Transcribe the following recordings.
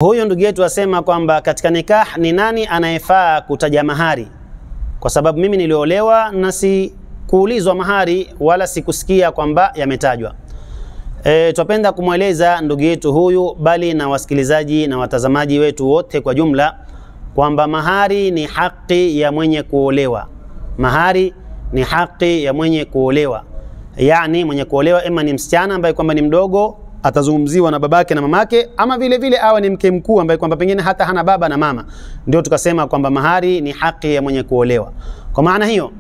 Huyu ndugu yetu asema kwamba katika nikah ni nani anayefaa kutaja mahari? Kwa sababu mimi niliolewa na si kuulizwa mahari wala sikusikia kwamba yametajwa. Tupenda kumweleza ndugu yetu huyu bali na wasikilizaji na watazamaji wetu wote kwa jumla kwamba mahari ni haki ya mwenye kuolewa. Mahari ni haki ya mwenye kuolewa. Yani mwenye kuolewa ima ni msichana ambaye kwamba ni mdogo atazungumziwa na babake na mamake, ama vile vile awe ni mke mkuu ambaye kwamba pengine hata hana baba na mama. Ndio tukasema kwamba mahari ni haki ya mwenye kuolewa. Kwa maana hiyo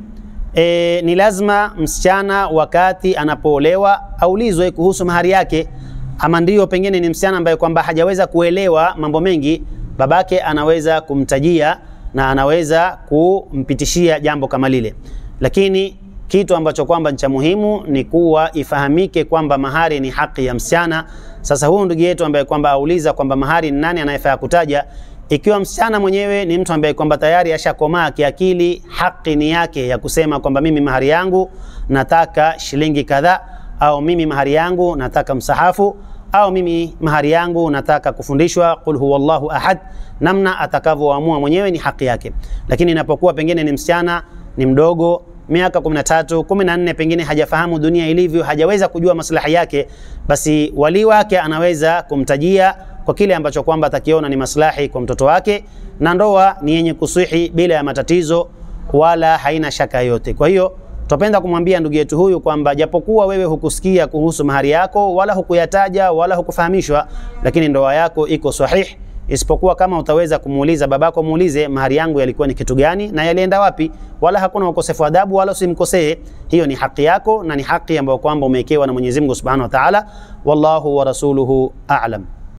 ni lazima msichana wakati anapoolewa aulizwe kuhusu mahari yake. Ama ndio pengine ni msichana ambaye kwamba hajaweza kuelewa mambo mengi, babake anaweza kumtajia na anaweza kumpitishia jambo kama lile. Lakini kitu ambacho kwamba cha muhimu ni kuwa ifahamike kwamba mahari ni haki ya msichana. Sasa huyu ndugu yetu ambaye kwamba auliza kwamba mahari ni nani anayefaa kutaja, ikiwa msichana mwenyewe ni mtu ambaye kwamba tayari ashakomaa kiakili, haki ni yake ya kusema kwamba mimi mahari yangu nataka shilingi kadhaa, au mimi mahari yangu nataka msahafu, au mimi mahari yangu nataka kufundishwa qul huwallahu ahad. Namna atakavyoamua mwenyewe ni haki yake. Lakini inapokuwa pengine ni msichana ni mdogo, miaka 13, 14, pengine hajafahamu dunia ilivyo, hajaweza kujua maslahi yake, basi wali wake anaweza kumtajia kwa kile ambacho kwamba atakiona ni maslahi kwa mtoto wake, na ndoa ni yenye kusihi bila ya matatizo wala haina shaka yote. Kwa hiyo tupenda kumwambia ndugu yetu huyu kwamba japokuwa wewe hukusikia kuhusu mahari yako wala hukuyataja wala hukufahamishwa, lakini ndoa yako iko sahihi, isipokuwa kama utaweza kumuuliza babako, muulize mahari yangu yalikuwa ni kitu gani na yalienda wapi, wala hakuna ukosefu wa adabu wala usimkosee. Hiyo ni haki yako na ni haki ambayo kwamba umewekewa na Mwenyezi Mungu Subhanahu wa Ta'ala. Wallahu wa rasuluhu a'lam.